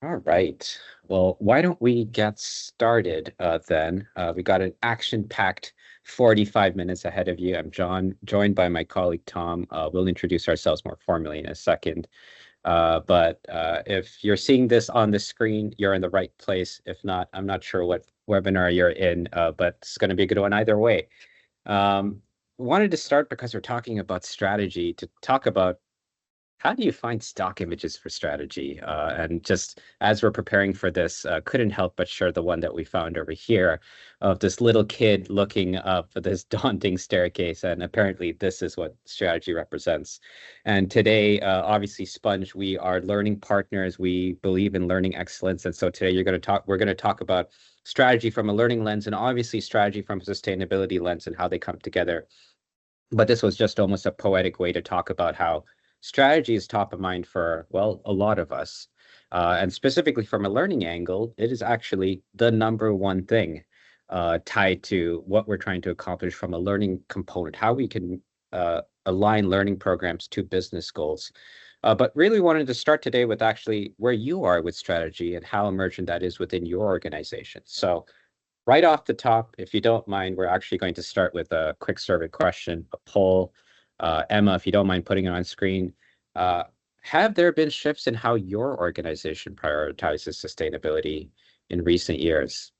All right. Well, why don't we get started then? We got an action-packed 45 minutes ahead of you. I'm John, joined by my colleague Tom. We'll introduce ourselves more formally in a second. But if you're seeing this on the screen, you're in the right place. If not, I'm not sure what webinar you're in, but it's going to be a good one either way. Wanted to start because we're talking about strategy to talk about how do you find stock images for strategy? And just as we're preparing for this, couldn't help but share the one that we found over here of this little kid looking up this daunting staircase. And apparently this is what strategy represents. And today, obviously, Sponge, we are learning partners. We believe in learning excellence. And so today we're going to talk about strategy from a learning lens and obviously strategy from a sustainability lens and how they come together. But this was just almost a poetic way to talk about how strategy is top of mind for, well, a lot of us. And specifically from a learning angle, it is actually the number one thing tied to what we're trying to accomplish from a learning component, how we can align learning programs to business goals. But really wanted to start today with actually where you are with strategy and how emergent that is within your organization. So right off the top, if you don't mind, we're actually going to start with a quick survey question, a poll. Emma, if you don't mind putting it on screen, uh, have there been shifts in how your organization prioritizes sustainability in recent years?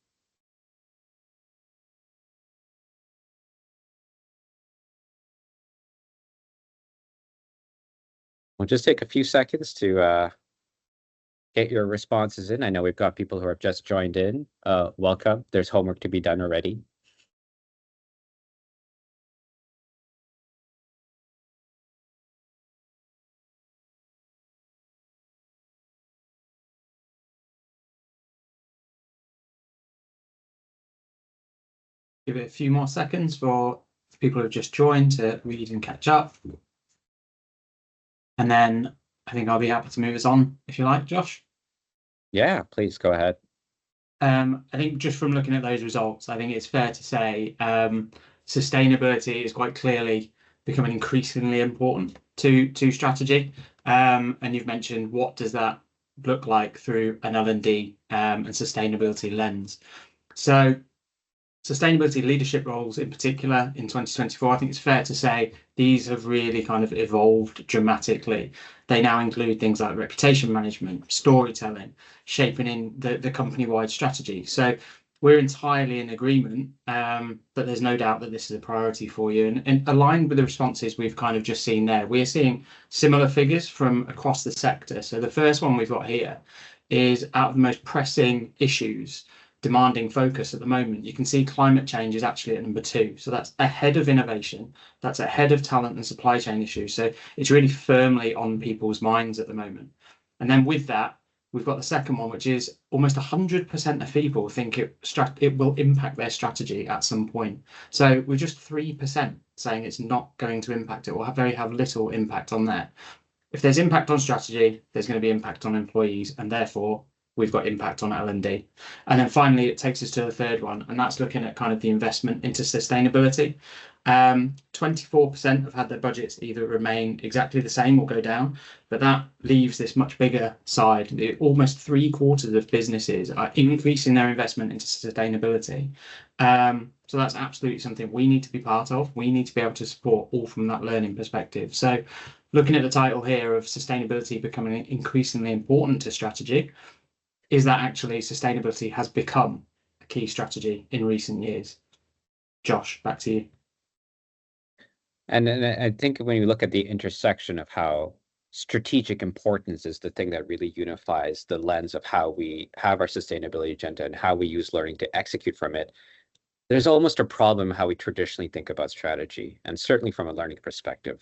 We'll just take a few seconds to get your responses in. I know we've got people who have just joined in. Welcome. There's homework to be done already. Give it a few more seconds for people who have just joined to read and catch up. And then I think I'll be happy to move us on if you like, Josh. Yeah, please go ahead. I think just from looking at those results, I think it's fair to say sustainability is quite clearly becoming increasingly important to strategy. And you've mentioned what does that look like through an L&D and sustainability lens. So sustainability leadership roles in particular in 2024, I think it's fair to say these have really kind of evolved dramatically. They now include things like reputation management, storytelling, shaping in the company-wide strategy. So we're entirely in agreement, but there's no doubt that this is a priority for you. And aligned with the responses we've kind of just seen there, we're seeing similar figures from across the sector. So the first one we've got here is out of the most pressing issues demanding focus at the moment. You can see climate change is actually at number 2. So that's ahead of innovation. That's ahead of talent and supply chain issues. So it's really firmly on people's minds at the moment. And then with that, we've got the second one, which is almost 100% of people think it will impact their strategy at some point. So we're just 3% saying it's not going to impact it or have little impact on that. If there's impact on strategy, there's going to be impact on employees, and therefore we've got impact on L&D. And then finally, it takes us to the third one, and that's looking at kind of the investment into sustainability. 24% have had their budgets either remain exactly the same or go down, but that leaves this much bigger side. Almost 3/4 of businesses are increasing their investment into sustainability. So that's absolutely something we need to be part of. We need to be able to support all from that learning perspective. So looking at the title here of sustainability becoming increasingly important to strategy, is that actually sustainability has become a key strategy in recent years? Josh, back to you. And I think when you look at the intersection of how strategic importance is the thing that really unifies the lens of how we have our sustainability agenda and how we use learning to execute from it, there's almost a problem how we traditionally think about strategy, and certainly from a learning perspective.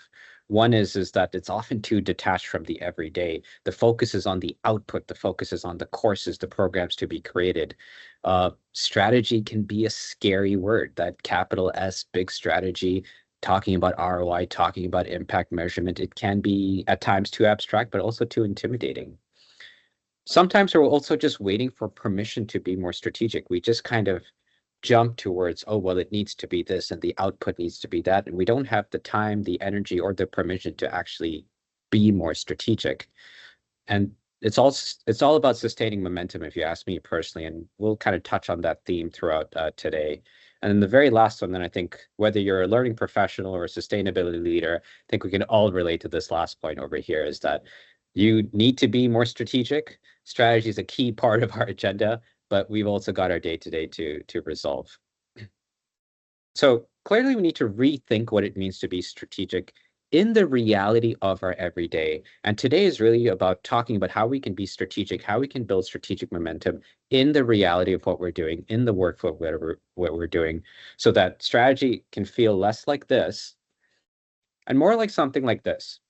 One is that it's often too detached from the everyday. The focus is on the output, the focus is on the courses, the programs to be created. Strategy can be a scary word, that capital S, big strategy, talking about ROI, talking about impact measurement. It can be at times too abstract, but also too intimidating. Sometimes we're also just waiting for permission to be more strategic. We just kind of jump towards, oh, well, it needs to be this and the output needs to be that. And we don't have the time, the energy, or the permission to actually be more strategic. And it's all about sustaining momentum, if you ask me personally, and we'll kind of touch on that theme throughout today. And then the very last one, then I think whether you're a learning professional or a sustainability leader, I think we can all relate to this last point over here is that you need to be more strategic. Strategy is a key part of our agenda, but we've also got our day-to-day to resolve. So clearly, we need to rethink what it means to be strategic in the reality of our everyday. And today is really about talking about how we can be strategic, how we can build strategic momentum in the reality of what we're doing, in the work of what we're doing, so that strategy can feel less like this and more like something like this.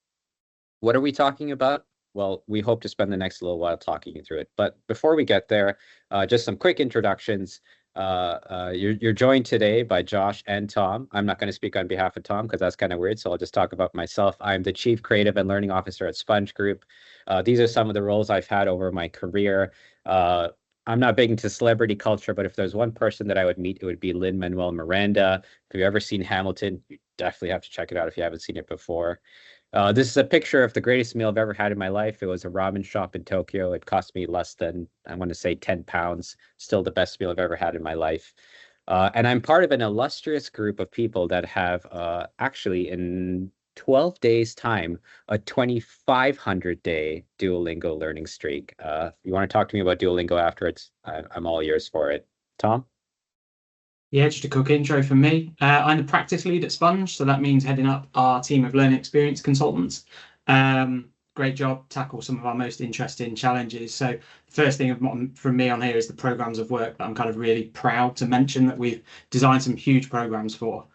What are we talking about? Well, we hope to spend the next little while talking you through it. But before we get there, just some quick introductions. You're joined today by Josh and Tom. I'm not going to speak on behalf of Tom because that's kind of weird, so I'll just talk about myself. I'm the Chief Creative and Learning Officer at Sponge Group. These are some of the roles I've had over my career. I'm not big into celebrity culture, but if there's one person that I would meet, it would be Lin-Manuel Miranda. If you've ever seen Hamilton, you definitely have to check it out if you haven't seen it before. This is a picture of the greatest meal I've ever had in my life. It was a ramen shop in Tokyo. It cost me less than, I want to say, 10 pounds. Still the best meal I've ever had in my life. And I'm part of an illustrious group of people that have actually in 12 days' time, a 2,500-day Duolingo learning streak. You want to talk to me about Duolingo afterwards? I'm all ears for it. Tom? Yeah, just a quick intro from me. I'm the practice lead at Sponge, so that means heading up our team of learning experience consultants. Great job, tackle some of our most interesting challenges. So the first thing from me on here is the programs of work that I'm kind of really proud to mention that we've designed some huge programs for.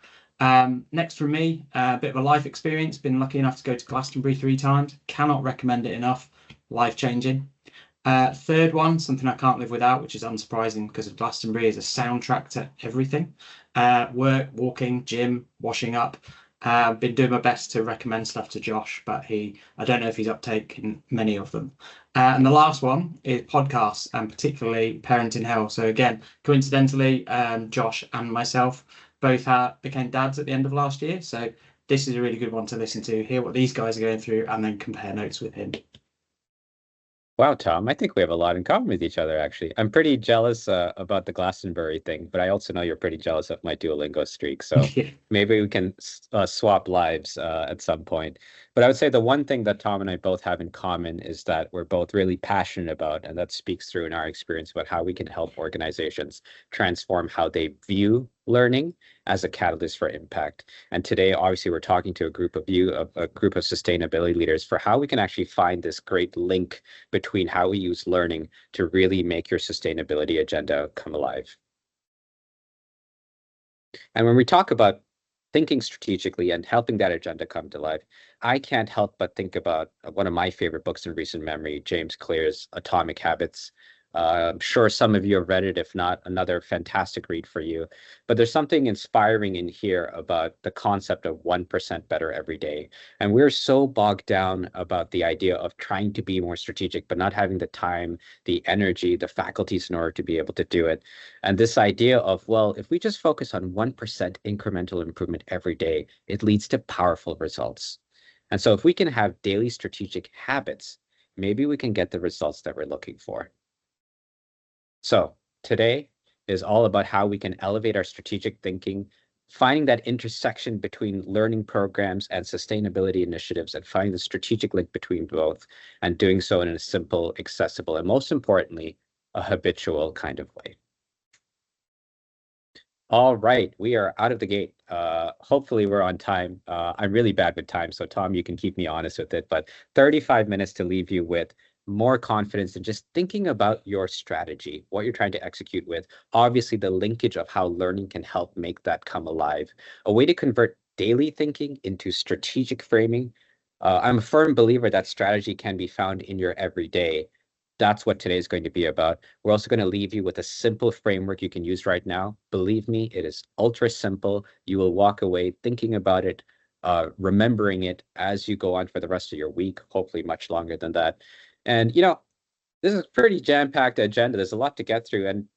Next from me, a bit of a life experience. Been lucky enough to go to Glastonbury 3 times. Cannot recommend it enough. Life-changing. Third one, something I can't live without, which is unsurprising because of Glastonbury, is a soundtrack to everything. Work, walking, gym, washing up. Been doing my best to recommend stuff to Josh, but I don't know if he's uptaken many of them. And the last one is podcasts, and particularly Parenting Hell. So again, coincidentally, Josh and myself both became dads at the end of last year. So this is a really good one to listen to, hear what these guys are going through, and then compare notes with him. Wow, Tom, I think we have a lot in common with each other, actually. I'm pretty jealous about the Glastonbury thing, but I also know you're pretty jealous of my Duolingo streak. So Yeah. maybe we can swap lives at some point. But I would say the one thing that Tom and I both have in common is that we're both really passionate about, and that speaks through in our experience about how we can help organizations transform how they view learning as a catalyst for impact. And today, obviously, we're talking to a group of sustainability leaders for how we can actually find this great link between how we use learning to really make your sustainability agenda come alive. And when we talk about thinking strategically and helping that agenda come to life, I can't help but think about one of my favorite books in recent memory, James Clear's Atomic Habits. I'm sure some of you have read it. If not, another fantastic read for you. But there's something inspiring in here about the concept of 1% better every day. And we're so bogged down about the idea of trying to be more strategic, but not having the time, the energy, the faculties in order to be able to do it. And this idea of, well, if we just focus on 1% incremental improvement every day, it leads to powerful results. And so if we can have daily strategic habits, maybe we can get the results that we're looking for. So today is all about how we can elevate our strategic thinking, finding that intersection between learning programs and sustainability initiatives, and finding the strategic link between both, and doing so in a simple, accessible, and most importantly, a habitual kind of way. All right, we are out of the gate. Hopefully we're on time. I'm really bad with time, so Tom, you can keep me honest with it, but 35 minutes to leave you with more confidence in just thinking about your strategy, what you're trying to execute with, obviously the linkage of how learning can help make that come alive, a way to convert daily thinking into strategic framing. I'm a firm believer that strategy can be found in your everyday. That's what today is going to be about. We're also going to leave you with a simple framework you can use right now. Believe me, it is ultra simple. You will walk away thinking about it, remembering it as you go on for the rest of your week, hopefully much longer than that. And, this is a pretty jam-packed agenda. There's a lot to get through. And,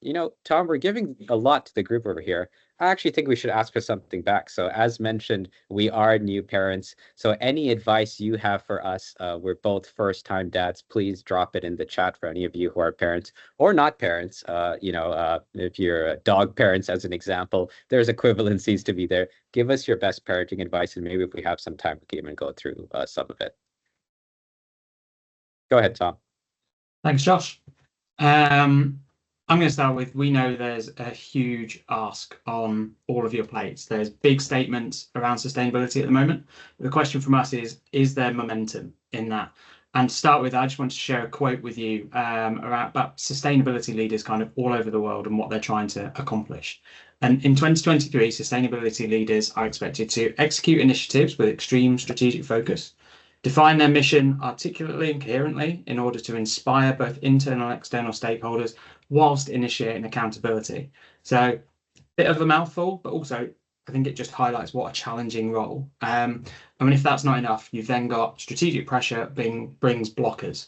Tom, we're giving a lot to the group over here. I actually think we should ask for something back. So as mentioned, we are new parents. So any advice you have for us, we're both first-time dads, please drop it in the chat for any of you who are parents or not parents. If you're dog parents, as an example, there's equivalencies to be there. Give us your best parenting advice, and maybe if we have some time, we can even go through some of it. Go ahead, Tom. Thanks, Josh. I'm going to start with, we know there's a huge ask on all of your plates. There's big statements around sustainability at the moment. The question from us is there momentum in that? And to start with, I just want to share a quote with you about sustainability leaders kind of all over the world and what they're trying to accomplish. And in 2023, sustainability leaders are expected to execute initiatives with extreme strategic focus, define their mission articulately and coherently in order to inspire both internal and external stakeholders, whilst initiating accountability. So, bit of a mouthful, but also I think it just highlights what a challenging role. If that's not enough, you've then got strategic pressure brings blockers.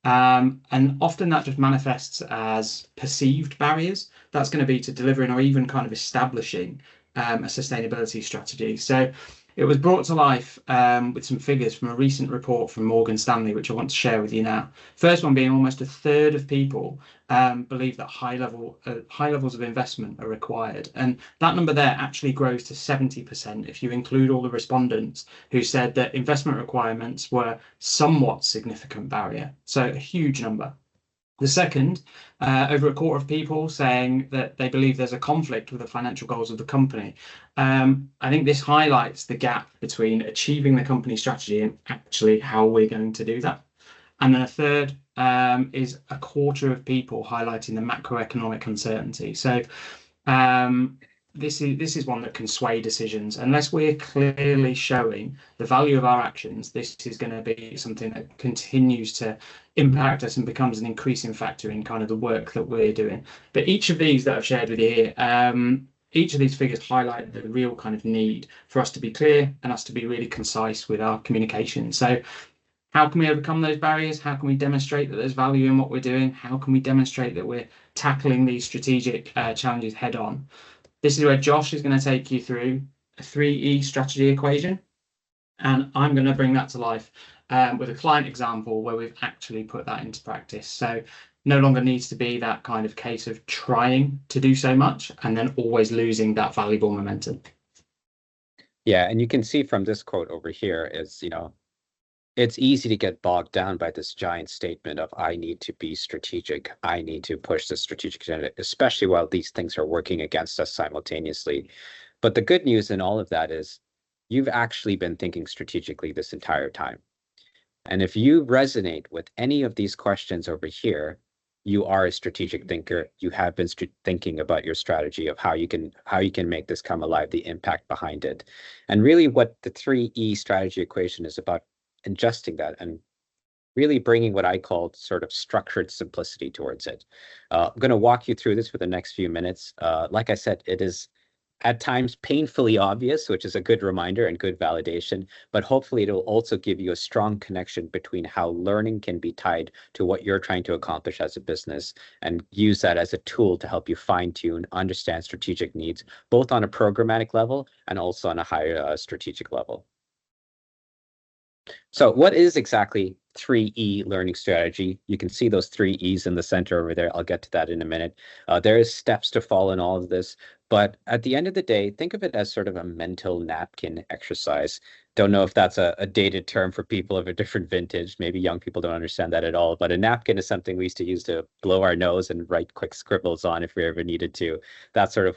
And often that just manifests as perceived barriers. That's going to be to delivering or even kind of establishing a sustainability strategy. So it was brought to life with some figures from a recent report from Morgan Stanley, which I want to share with you now. First one being almost a third of people believe that high levels of investment are required. And that number there actually grows to 70% if you include all the respondents who said that investment requirements were somewhat significant barrier. So a huge number. The second, over a quarter of people saying that they believe there's a conflict with the financial goals of the company. I think this highlights the gap between achieving the company strategy and actually how we're going to do that. And then a third is a quarter of people highlighting the macroeconomic uncertainty. So this is one that can sway decisions. Unless we're clearly showing the value of our actions, this is going to be something that continues to impact us and becomes an increasing factor in kind of the work that we're doing. But each of these that I've shared with you here, each of these figures highlight the real kind of need for us to be clear and us to be really concise with our communication. So how can we overcome those barriers? How can we demonstrate that there's value in what we're doing? How can we demonstrate that we're tackling these strategic challenges head on? This is where Josh is going to take you through a 3E strategy equation. And I'm going to bring that to life with a client example where we've actually put that into practice. So no longer needs to be that kind of case of trying to do so much and then always losing that valuable momentum. Yeah, and you can see from this quote over here is, it's easy to get bogged down by this giant statement of I need to be strategic. I need to push the strategic agenda, especially while these things are working against us simultaneously. But the good news in all of that is you've actually been thinking strategically this entire time. And if you resonate with any of these questions over here, you are a strategic thinker. You have been thinking about your strategy of how you can make this come alive, the impact behind it. And really what the 3E strategy equation is about, adjusting that and really bringing what I call sort of structured simplicity towards it. I'm going to walk you through this for the next few minutes. Like I said, it is at times painfully obvious, which is a good reminder and good validation, but hopefully it'll also give you a strong connection between how learning can be tied to what you're trying to accomplish as a business, and use that as a tool to help you fine-tune, understand strategic needs, both on a programmatic level and also on a higher strategic level. So what is exactly 3E learning strategy? You can see those 3 E's in the center over there. I'll get to that in a minute. There is steps to follow in all of this, but at the end of the day, think of it as sort of a mental napkin exercise. Don't know if that's a dated term for people of a different vintage. Maybe young people don't understand that at all, but a napkin is something we used to use to blow our nose and write quick scribbles on if we ever needed to. That's sort of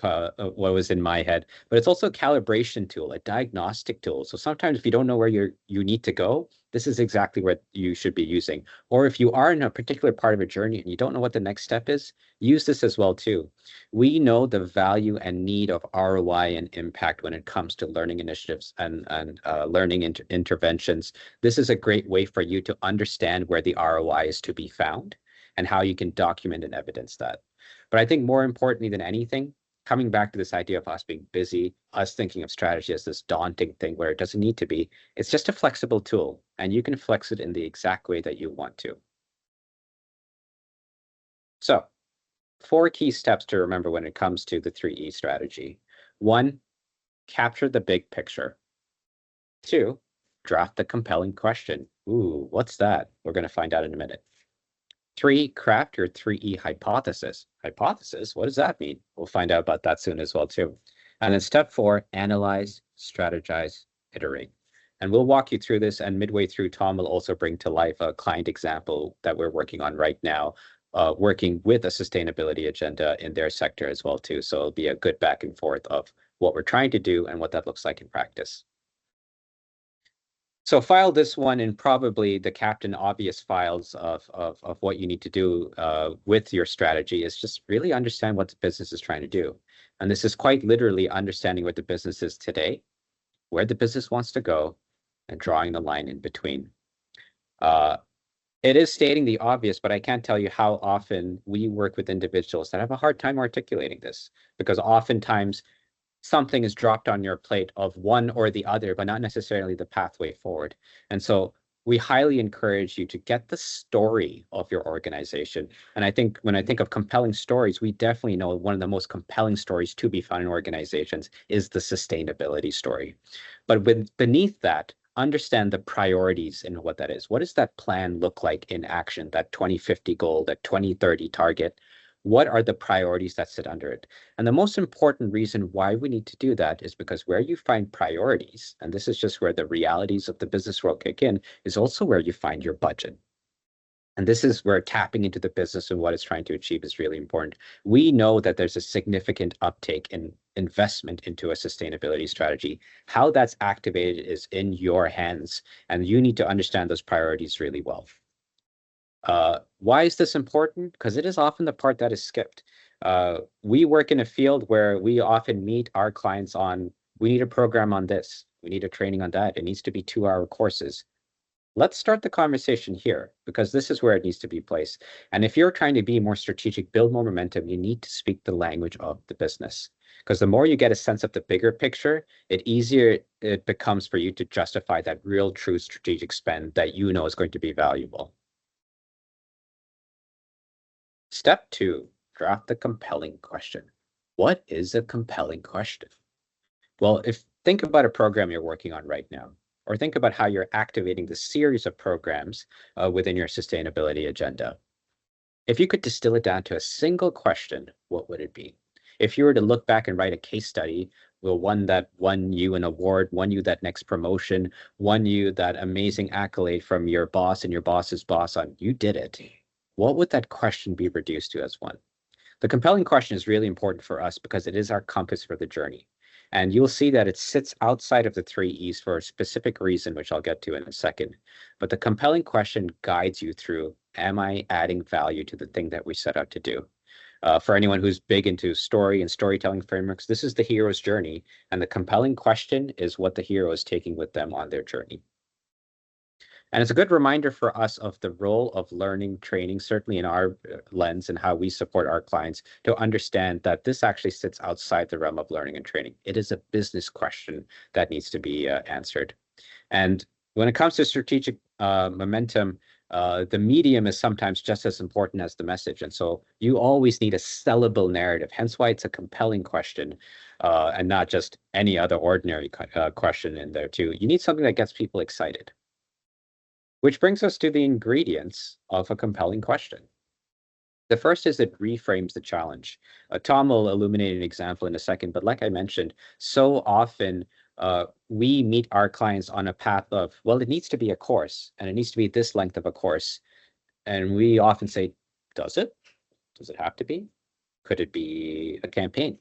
what was in my head. But it's also a calibration tool, a diagnostic tool. So sometimes if you don't know where you need to go, this is exactly what you should be using. Or if you are in a particular part of a journey and you don't know what the next step is, use this as well too. We know the value and need of ROI and impact when it comes to learning initiatives and learning interventions. This is a great way for you to understand where the ROI is to be found and how you can document and evidence that. But I think more importantly than anything, coming back to this idea of us being busy, us thinking of strategy as this daunting thing where it doesn't need to be, it's just a flexible tool, and you can flex it in the exact way that you want to. So 4 key steps to remember when it comes to the 3E strategy. One, capture the big picture. Two, draft the compelling question. Ooh, what's that? We're going to find out in a minute. Three, craft your 3E hypothesis. Hypothesis? What does that mean? We'll find out about that soon as well, too. And then step four, analyze, strategize, iterate. And we'll walk you through this. And midway through, Tom will also bring to life a client example that we're working on right now, working with a sustainability agenda in their sector as well, too. So it'll be a good back and forth of what we're trying to do and what that looks like in practice. So file this one in probably the Captain Obvious files of what you need to do with your strategy is just really understand what the business is trying to do. And this is quite literally understanding what the business is today, where the business wants to go, and drawing the line in between. It is stating the obvious, but I can't tell you how often we work with individuals that have a hard time articulating this, because oftentimes something is dropped on your plate of one or the other, but not necessarily the pathway forward. And so we highly encourage you to get the story of your organization. And I think when I think of compelling stories, we definitely know one of the most compelling stories to be found in organizations is the sustainability story. But beneath that, understand the priorities and what that is. What does that plan look like in action, that 2050 goal, that 2030 target? What are the priorities that sit under it? And the most important reason why we need to do that is because where you find priorities, and this is just where the realities of the business world kick in, is also where you find your budget. And this is where tapping into the business and what it's trying to achieve is really important. We know that there's a significant uptake in investment into a sustainability strategy. How that's activated is in your hands, and you need to understand those priorities really well. Why is this important? Because it is often the part that is skipped. We work in a field where we often meet our clients on, we need a program on this, we need a training on that. It needs to be 2-hour courses. Let's start the conversation here, because this is where it needs to be placed. And if you're trying to be more strategic, build more momentum, you need to speak the language of the business. Because the more you get a sense of the bigger picture, it easier it becomes for you to justify that real, true strategic spend that you know is going to be valuable. Step 2, draft the compelling question. What is a compelling question? Well, think about a program you're working on right now, or think about how you're activating the series of programs within your sustainability agenda. If you could distill it down to a single question, what would it be? If you were to look back and write a case study, well, one that won you an award, won you that next promotion, won you that amazing accolade from your boss and your boss's boss on, you did it. What would that question be reduced to as one? The compelling question is really important for us because it is our compass for the journey. And you'll see that it sits outside of the 3 E's for a specific reason, which I'll get to in a second. But the compelling question guides you through, am I adding value to the thing that we set out to do? For anyone who's big into story and storytelling frameworks, this is the hero's journey. And the compelling question is what the hero is taking with them on their journey. And it's a good reminder for us of the role of learning, training, certainly in our lens and how we support our clients to understand that this actually sits outside the realm of learning and training. It is a business question that needs to be answered. And when it comes to strategic momentum, the medium is sometimes just as important as the message. And so you always need a sellable narrative, hence why it's a compelling question and not just any other ordinary question in there too. You need something that gets people excited. Which brings us to the ingredients of a compelling question. The first is it reframes the challenge. Tom will illuminate an example in a second, but like I mentioned, so often we meet our clients on a path of, well, it needs to be a course, and it needs to be this length of a course. And we often say, does it? Does it have to be? Could it be a campaign?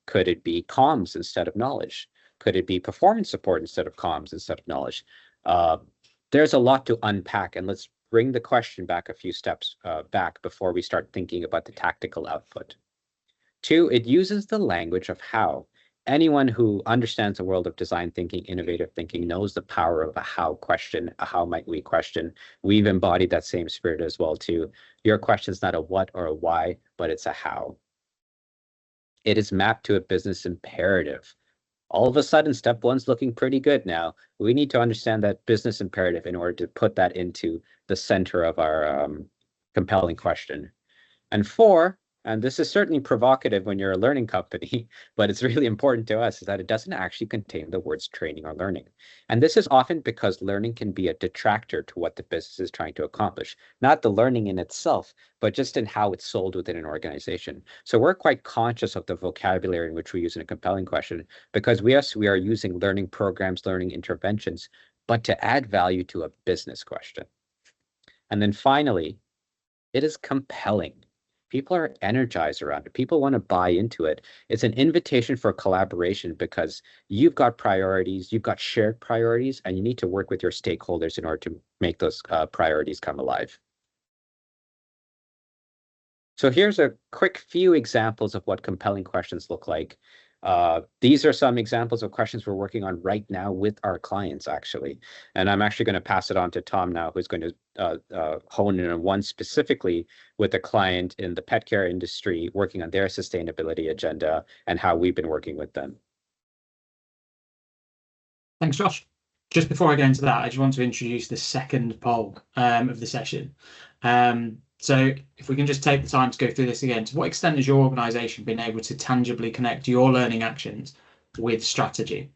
Could it be comms instead of knowledge? Could it be performance support instead of comms instead of knowledge? There's a lot to unpack, and let's bring the question back a few steps back before we start thinking about the tactical output. 2, it uses the language of how. Anyone who understands the world of design thinking, innovative thinking, knows the power of a how question, a how might we question. We've embodied that same spirit as well too. Your question is not a what or a why, but it's a how. It is mapped to a business imperative. All of a sudden, step 1's looking pretty good now. We need to understand that business imperative in order to put that into the center of our compelling question. And 4, And this is certainly provocative when you're a learning company, but it's really important to us is that it doesn't actually contain the words training or learning. And this is often because learning can be a detractor to what the business is trying to accomplish, not the learning in itself, but just in how it's sold within an organization. So we're quite conscious of the vocabulary in which we use in a compelling question, because we are using learning programs, learning interventions, but to add value to a business question. And then finally, it is compelling. People are energized around it. People want to buy into it. It's an invitation for collaboration because you've got priorities, you've got shared priorities, and you need to work with your stakeholders in order to make those priorities come alive. So here's a quick few examples of what compelling questions look like. These are some examples of questions we're working on right now with our clients, actually. And I'm actually going to pass it on to Tom now, who's going to hone in on one specifically with a client in the pet care industry, working on their sustainability agenda and how we've been working with them. Thanks, Josh. Just before I go into that, I just want to introduce the second poll of the session. So if we can just take the time to go through this again, to what extent has your organisation been able to tangibly connect your learning actions with strategy?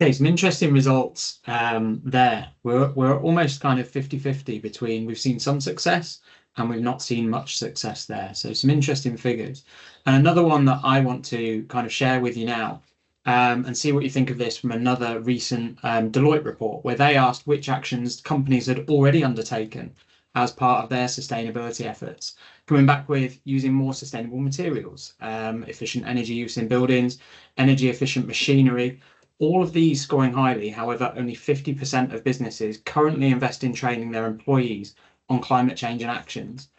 Okay, some interesting results there. We're almost kind of 50-50 between we've seen some success and we've not seen much success there. So some interesting figures. And another one that I want to kind of share with you now and see what you think of this from another recent Deloitte report, where they asked which actions companies had already undertaken as part of their sustainability efforts, coming back with using more sustainable materials, efficient energy use in buildings, energy efficient machinery. All of these scoring highly. However, only 50% of businesses currently invest in training their employees on climate change and actions.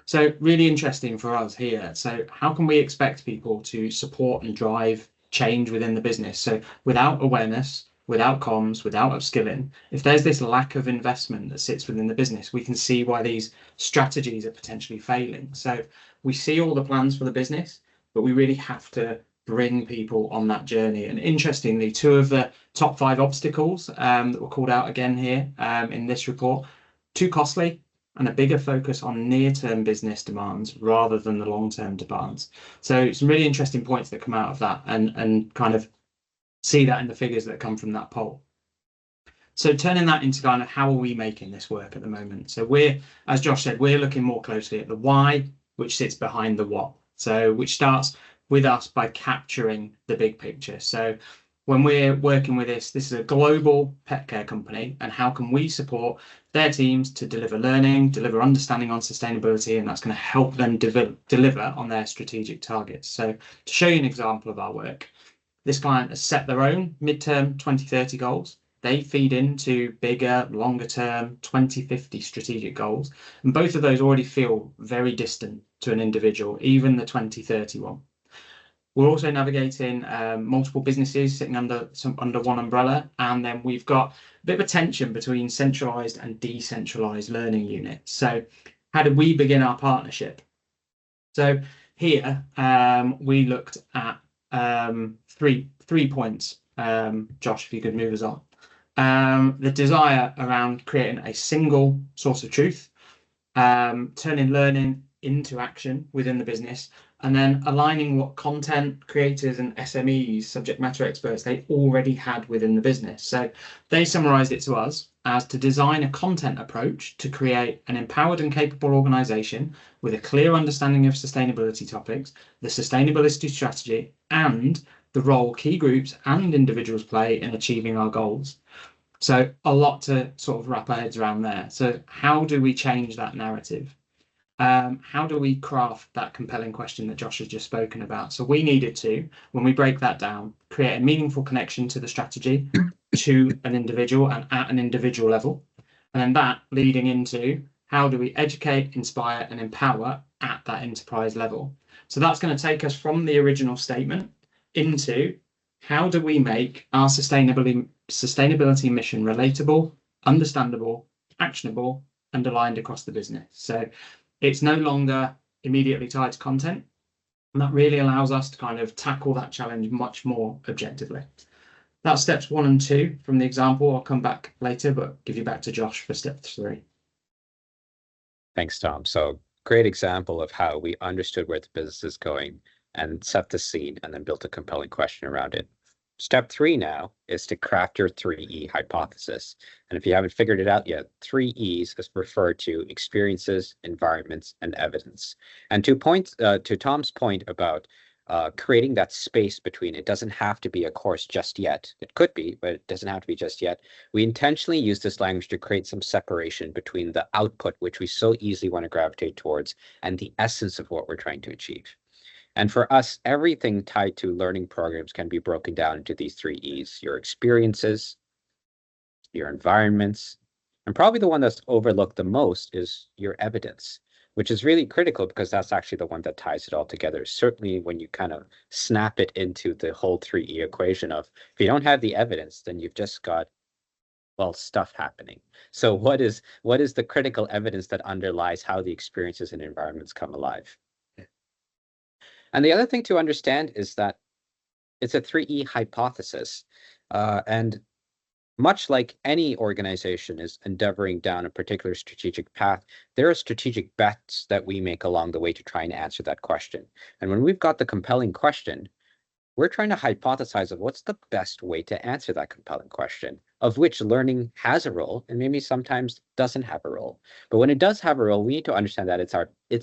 So really interesting for us here. So how can we expect people to support and drive change within the business? So without awareness, without comms, without upskilling, if there's this lack of investment that sits within the business, we can see why these strategies are potentially failing. So we see all the plans for the business, but we really have to bring people on that journey. And interestingly, 2 of the top 5 obstacles that were called out again here in this report, too costly and a bigger focus on near-term business demands rather than the long-term demands. So some really interesting points that come out of that and kind of see that in the figures that come from that poll. So turning that into kind of how are we making this work at the moment? So we're, as Josh said, we're looking more closely at the why, which sits behind the what. So which starts with us by capturing the big picture. So when we're working with this is a global pet care company, and how can we support their teams to deliver learning, deliver understanding on sustainability, and that's going to help them deliver on their strategic targets. So to show you an example of our work, this client has set their own midterm 2030 goals. They feed into bigger, longer term 2050 strategic goals. And both of those already feel very distant to an individual, even the 2030 one. We're also navigating multiple businesses sitting under one umbrella, and then we've got a bit of a tension between centralized and decentralized learning units. So how did we begin our partnership? So here we looked at three points. Josh, if you could move us on. The desire around creating a single source of truth, turning learning into action within the business, and then aligning what content creators and SMEs, subject matter experts, they already had within the business. So they summarized it to us as to design a content approach to create an empowered and capable organization with a clear understanding of sustainability topics, the sustainability strategy, and the role key groups and individuals play in achieving our goals. So a lot to sort of wrap our heads around there. So how do we change that narrative? How do we craft that compelling question that Josh has just spoken about? So we needed to, when we break that down, create a meaningful connection to the strategy, to an individual and at an individual level. And then that leading into how do we educate, inspire, and empower at that enterprise level? So that's going to take us from the original statement into how do we make our sustainability mission relatable, understandable, actionable, and aligned across the business? So it's no longer immediately tied to content. And that really allows us to kind of tackle that challenge much more objectively. That's steps 1 and 2 from the example. I'll come back later, but give you back to Josh for step 3. Thanks, Tom. So great example of how we understood where the business is going and set the scene and then built a compelling question around it. Step 3 now is to craft your 3E hypothesis. And if you haven't figured it out yet, 3 E's is referred to experiences, environments, and evidence. And to Tom's point about creating that space between, it doesn't have to be a course just yet. It could be, but it doesn't have to be just yet. We intentionally use this language to create some separation between the output, which we so easily want to gravitate towards, and the essence of what we're trying to achieve. And for us, everything tied to learning programs can be broken down into these 3 E's: your experiences, your environments, and probably the one that's overlooked the most is your evidence, which is really critical because that's actually the one that ties it all together. Certainly when you kind of snap it into the whole 3E equation of, if you don't have the evidence, then you've just got, well, stuff happening. So what is the critical evidence that underlies how the experiences and environments come alive? And the other thing to understand is that it's a 3E hypothesis. And much like any organization is endeavoring down a particular strategic path, there are strategic bets that we make along the way to try and answer that question. And when we've got the compelling question, we're trying to hypothesize of what's the best way to answer that compelling question, of which learning has a role and maybe sometimes doesn't have a role. But when it does have a role, we need to understand that it's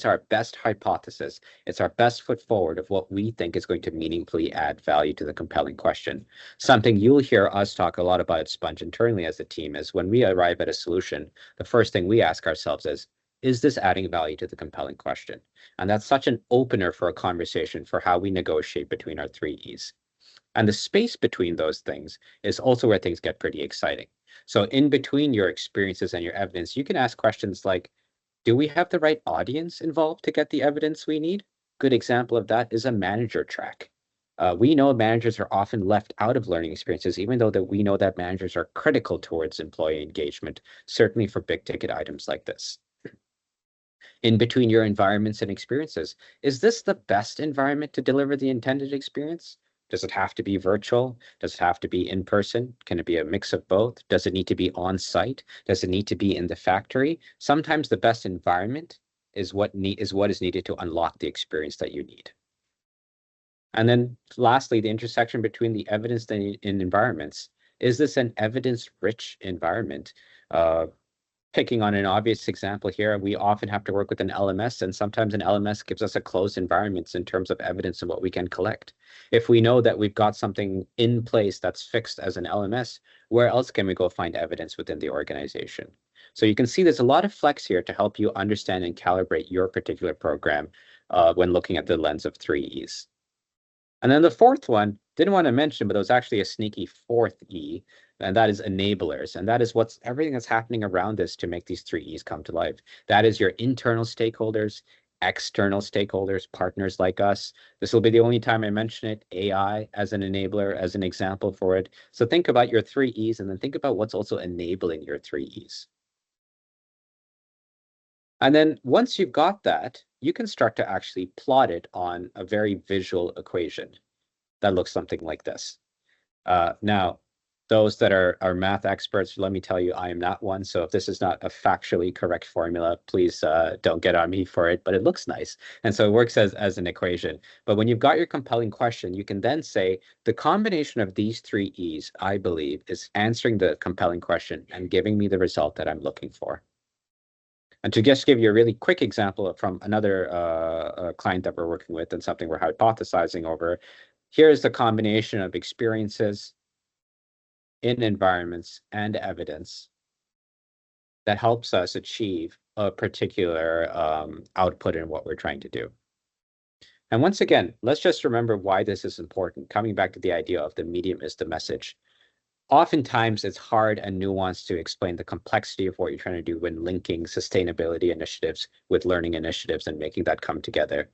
our best hypothesis. It's our best foot forward of what we think is going to meaningfully add value to the compelling question. Something you'll hear us talk a lot about at Sponge internally as a team is when we arrive at a solution, the first thing we ask ourselves is this adding value to the compelling question? And that's such an opener for a conversation for how we negotiate between our 3 E's. And the space between those things is also where things get pretty exciting. So in between your experiences and your evidence, you can ask questions like, do we have the right audience involved to get the evidence we need? Good example of that is a manager track. We know managers are often left out of learning experiences, even though that we know that managers are critical towards employee engagement, certainly for big ticket items like this. In between your environments and experiences, is this the best environment to deliver the intended experience? Does it have to be virtual? Does it have to be in person? Can it be a mix of both? Does it need to be on site? Does it need to be in the factory? Sometimes the best environment is what is needed to unlock the experience that you need. And then lastly, the intersection between the evidence and environments. Is this an evidence-rich environment? Picking on an obvious example here, we often have to work with an LMS, and sometimes an LMS gives us a closed environment in terms of evidence and what we can collect. If we know that we've got something in place that's fixed as an LMS, where else can we go find evidence within the organization? So you can see there's a lot of flex here to help you understand and calibrate your particular program when looking at the lens of 3 E's. And then the fourth one, didn't want to mention, but it was actually a sneaky 4th E, and that is enablers. And that is everything that's happening around this to make these 3 E's come to life. That is your internal stakeholders, external stakeholders, partners like us. This will be the only time I mention it, AI as an enabler, as an example for it. So think about your 3 E's and then think about what's also enabling your 3 E's. And then once you've got that, you can start to actually plot it on a very visual equation that looks something like this. Now, those that are math experts, let me tell you, I am not one. So if this is not a factually correct formula, please don't get on me for it, but it looks nice. And so it works as an equation. But when you've got your compelling question, you can then say the combination of these 3 E's, I believe, is answering the compelling question and giving me the result that I'm looking for. And to just give you a really quick example from another client that we're working with and something we're hypothesizing over, here's the combination of experiences in environments and evidence that helps us achieve a particular output in what we're trying to do. And once again, let's just remember why this is important, coming back to the idea of the medium is the message. Oftentimes, it's hard and nuanced to explain the complexity of what you're trying to do when linking sustainability initiatives with learning initiatives and making that come together.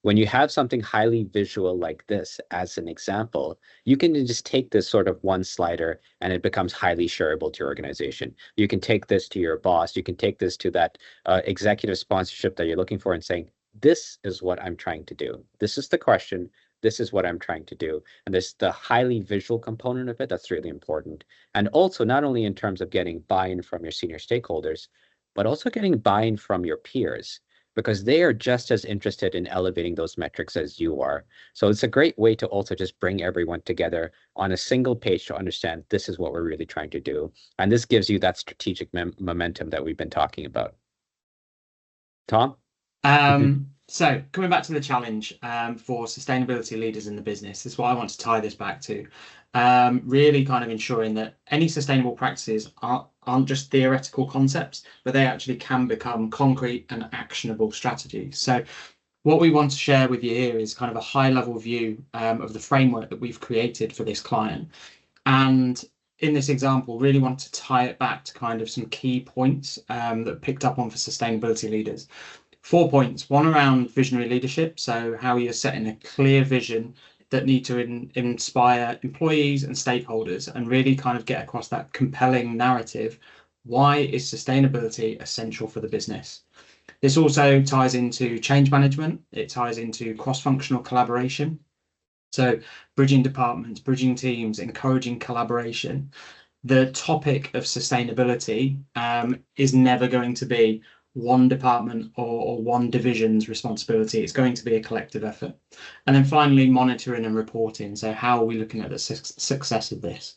When you have something highly visual like this as an example, you can just take this sort of one slider and it becomes highly shareable to your organization. You can take this to your boss. You can take this to that executive sponsorship that you're looking for and saying, this is what I'm trying to do. This is the question. This is what I'm trying to do. And there's the highly visual component of it that's really important. And also not only in terms of getting buy-in from your senior stakeholders, but also getting buy-in from your peers, because they are just as interested in elevating those metrics as you are. So it's a great way to also just bring everyone together on a single page to understand this is what we're really trying to do. And this gives you that strategic momentum that we've been talking about. Tom? So coming back to the challenge for sustainability leaders in the business, this is what I want to tie this back to. Really kind of ensuring that any sustainable practices aren't just theoretical concepts, but they actually can become concrete and actionable strategies. So what we want to share with you here is kind of a high level view of the framework that we've created for this client. And in this example, really want to tie it back to kind of some key points that picked up on for sustainability leaders. 4 points, one around visionary leadership. So how you're setting a clear vision that need to inspire employees and stakeholders and really kind of get across that compelling narrative. Why is sustainability essential for the business? This also ties into change management. It ties into cross-functional collaboration. So bridging departments, bridging teams, encouraging collaboration. The topic of sustainability is never going to be one department or one division's responsibility. It's going to be a collective effort. And then finally, monitoring and reporting. So how are we looking at the success of this?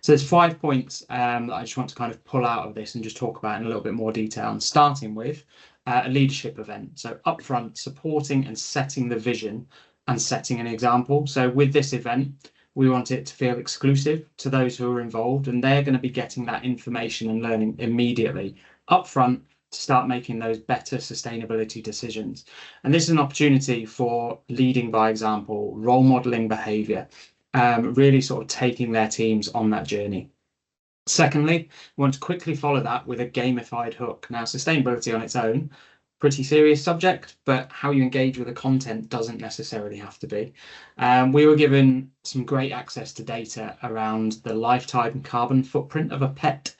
So there's 5 points that I just want to kind of pull out of this and just talk about in a little bit more detail, and starting with a leadership event. So upfront, supporting and setting the vision and setting an example. So with this event, we want it to feel exclusive to those who are involved, and they're going to be getting that information and learning immediately upfront to start making those better sustainability decisions. And this is an opportunity for leading by example, role modeling behavior, really sort of taking their teams on that journey. Secondly, we want to quickly follow that with a gamified hook. Now, sustainability on its own, pretty serious subject, but how you engage with the content doesn't necessarily have to be. We were given some great access to data around the lifetime carbon footprint of a pet.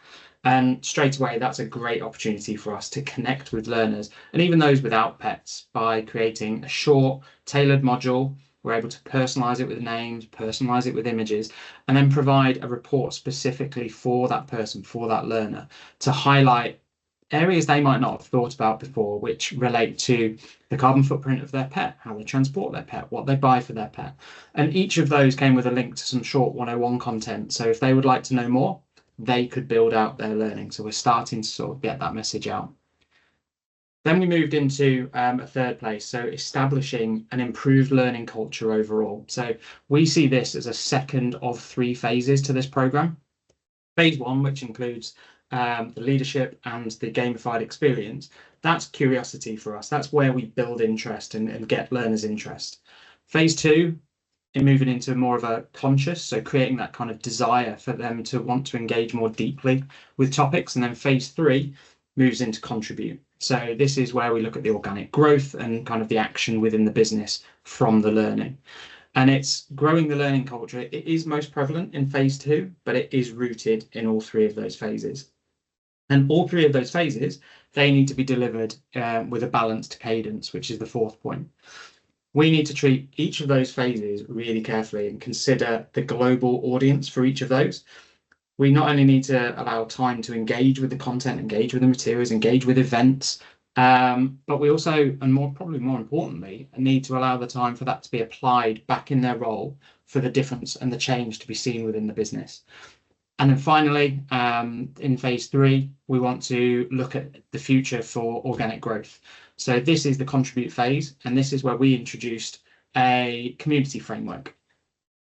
And straight away, that's a great opportunity for us to connect with learners and even those without pets by creating a short, tailored module. We're able to personalize it with names, personalize it with images, and then provide a report specifically for that person, for that learner, to highlight areas they might not have thought about before, which relate to the carbon footprint of their pet, how they transport their pet, what they buy for their pet. And each of those came with a link to some short 101 content. So if they would like to know more, they could build out their learning. So we're starting to sort of get that message out. Then we moved into a third place, so establishing an improved learning culture overall. So we see this as a second of 3 phases to this program. Phase 1, which includes the leadership and the gamified experience, that's curiosity for us. That's where we build interest and get learners' interest. Phase 2, in moving into more of a conscious, so creating that kind of desire for them to want to engage more deeply with topics. And then phase 3 moves into contribute. So this is where we look at the organic growth and kind of the action within the business from the learning. And it's growing the learning culture. It is most prevalent in phase 2, but it is rooted in all 3 of those phases. And all 3 of those phases, they need to be delivered with a balanced cadence, which is the 4th point. We need to treat each of those phases really carefully and consider the global audience for each of those. We not only need to allow time to engage with the content, engage with the materials, engage with events, but we also, and probably more importantly, need to allow the time for that to be applied back in their role for the difference and the change to be seen within the business. And then finally, in phase 3, we want to look at the future for organic growth. So this is the contribute phase, and this is where we introduced a community framework.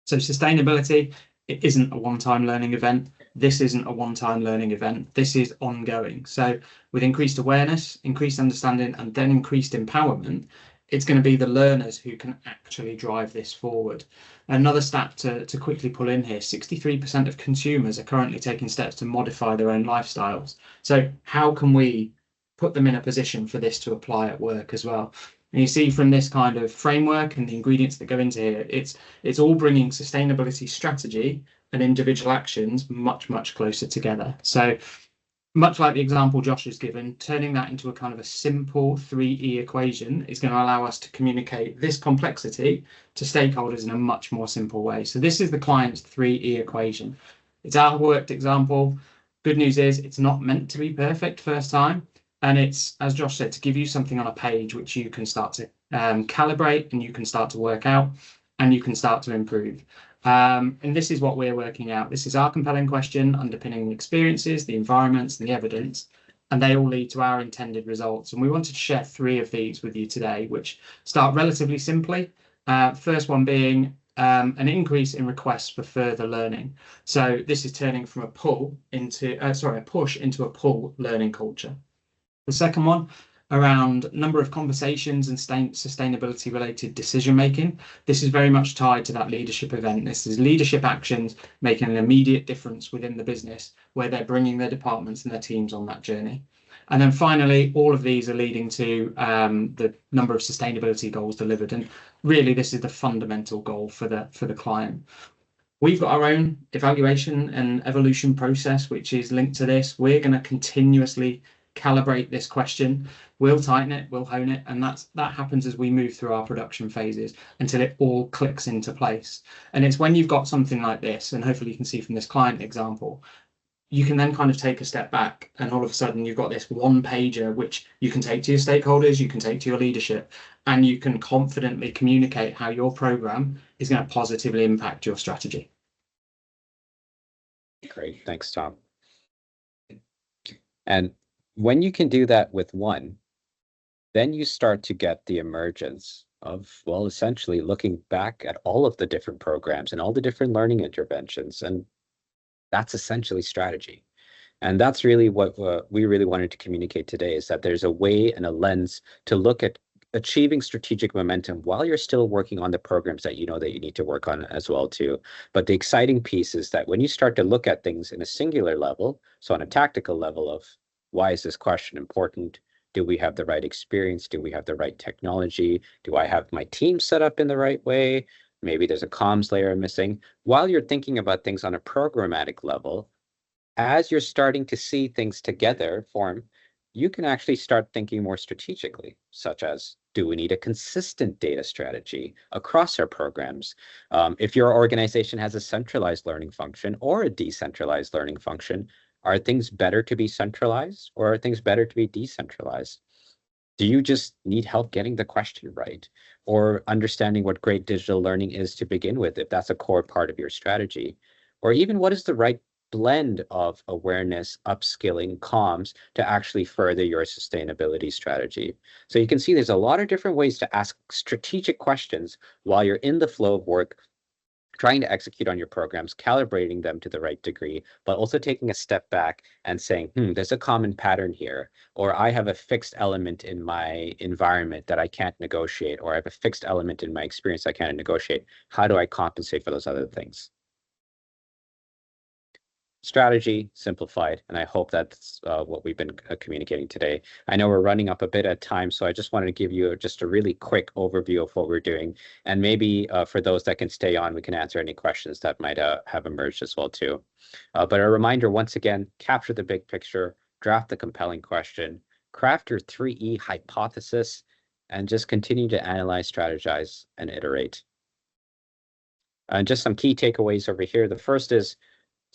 So sustainability, it isn't a one-time learning event. This isn't a one-time learning event. This is ongoing. So with increased awareness, increased understanding, and then increased empowerment, it's going to be the learners who can actually drive this forward. Another stat to quickly pull in here, 63% of consumers are currently taking steps to modify their own lifestyles. So how can we put them in a position for this to apply at work as well? And you see from this kind of framework and the ingredients that go into here, it's all bringing sustainability strategy and individual actions much, much closer together. So much like the example Josh has given, turning that into a kind of a simple 3E equation is going to allow us to communicate this complexity to stakeholders in a much more simple way. So this is the client's 3E equation. It's our worked example. Good news is it's not meant to be perfect first time. And it's, as Josh said, to give you something on a page which you can start to calibrate and you can start to work out and you can start to improve. And this is what we're working out. This is our compelling question underpinning the experiences, the environments, and the evidence, and they all lead to our intended results. And we wanted to share 3 of these with you today, which start relatively simply. First one being an increase in requests for further learning. So this is turning from a push into a pull learning culture. The second one, around number of conversations and sustainability related decision making. This is very much tied to that leadership event. This is leadership actions making an immediate difference within the business where they're bringing their departments and their teams on that journey. And then finally, all of these are leading to the number of sustainability goals delivered. And really, this is the fundamental goal for the client. We've got our own evaluation and evolution process, which is linked to this. We're going to continuously calibrate this question. We'll tighten it, we'll hone it, and that happens as we move through our production phases until it all clicks into place. And it's when you've got something like this, and hopefully you can see from this client example, you can then kind of take a step back and all of a sudden you've got this one pager which you can take to your stakeholders, you can take to your leadership, and you can confidently communicate how your program is going to positively impact your strategy. Great, thanks, Tom. And when you can do that with one, then you start to get the emergence of, well, essentially looking back at all of the different programs and all the different learning interventions. And that's essentially strategy. And that's really what we really wanted to communicate today, is that there's a way and a lens to look at achieving strategic momentum while you're still working on the programs that you know that you need to work on as well too. But the exciting piece is that when you start to look at things in a singular level, so on a tactical level of, why is this question important? Do we have the right experience? Do we have the right technology? Do I have my team set up in the right way? Maybe there's a comms layer missing. While you're thinking about things on a programmatic level, as you're starting to see things together form, you can actually start thinking more strategically, such as, do we need a consistent data strategy across our programs? If your organization has a centralized learning function or a decentralized learning function, are things better to be centralized or are things better to be decentralized? Do you just need help getting the question right or understanding what great digital learning is to begin with, if that's a core part of your strategy? Or even what is the right blend of awareness, upskilling, comms to actually further your sustainability strategy? So you can see there's a lot of different ways to ask strategic questions while you're in the flow of work, trying to execute on your programs, calibrating them to the right degree, but also taking a step back and saying, there's a common pattern here, or I have a fixed element in my environment that I can't negotiate, or I have a fixed element in my experience I can't negotiate. How do I compensate for those other things? Strategy simplified, and I hope that's what we've been communicating today. I know we're running up a bit at time, so I just wanted to give you just a really quick overview of what we're doing, and maybe for those that can stay on, we can answer any questions that might have emerged as well too. But a reminder, once again, capture the big picture, draft the compelling question, craft your 3E hypothesis, and just continue to analyze, strategize, and iterate. And just some key takeaways over here. The first is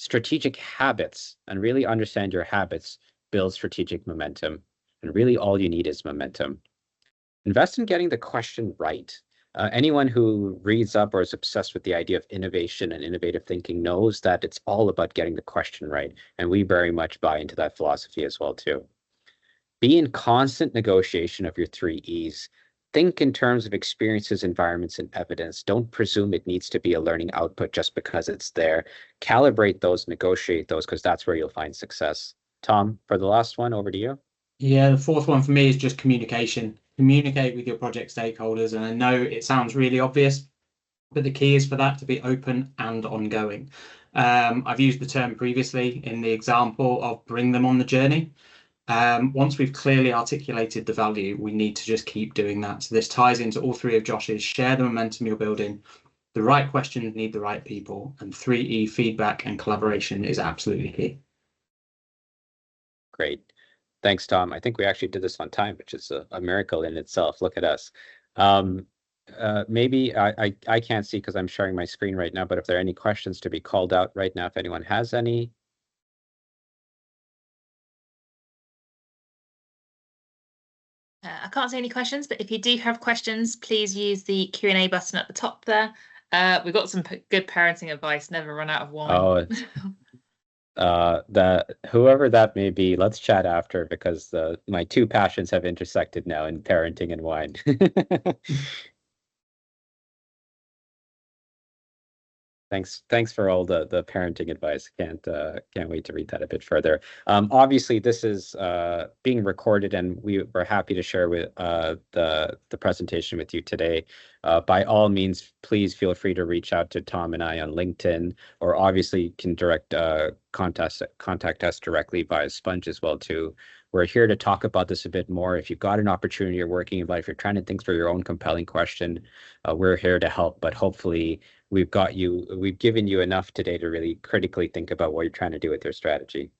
strategic habits, and really understand your habits build strategic momentum. And really all you need is momentum. Invest in getting the question right. Anyone who reads up or is obsessed with the idea of innovation and innovative thinking knows that it's all about getting the question right. And we very much buy into that philosophy as well too. Be in constant negotiation of your 3Es. Think in terms of experiences, environments, and evidence. Don't presume it needs to be a learning output just because it's there. Calibrate those, negotiate those, because that's where you'll find success. Tom, for the last one, over to you. Yeah, the fourth one for me is just communication. Communicate with your project stakeholders. And I know it sounds really obvious, but the key is for that to be open and ongoing. I've used the term previously in the example of bring them on the journey. Once we've clearly articulated the value, we need to just keep doing that. So this ties into all three of Josh's: share the momentum you're building, the right questions need the right people, and 3E, feedback and collaboration, is absolutely key. Great. Thanks, Tom. I think we actually did this on time, which is a miracle in itself. Look at us. Maybe I can't see because I'm sharing my screen right now, but if there are any questions to be called out right now, if anyone has any. I can't see any questions, but if you do have questions, please use the Q&A button at the top there. We've got some good parenting advice. Never run out of wine. That whoever that may be, let's chat after, because my two passions have intersected now in parenting and wine. Thanks for all the parenting advice. Can't wait to read that a bit further. Obviously, this is being recorded, and we're happy to share with the presentation with you today. By all means, please feel free to reach out to Tom and I on LinkedIn, or obviously you can contact us directly via Sponge as well too. We're here to talk about this a bit more. If you've got an opportunity, you're working in life, you're trying to think through your own compelling question, we're here to help. But hopefully we've given you enough today to really critically think about what you're trying to do with your strategy.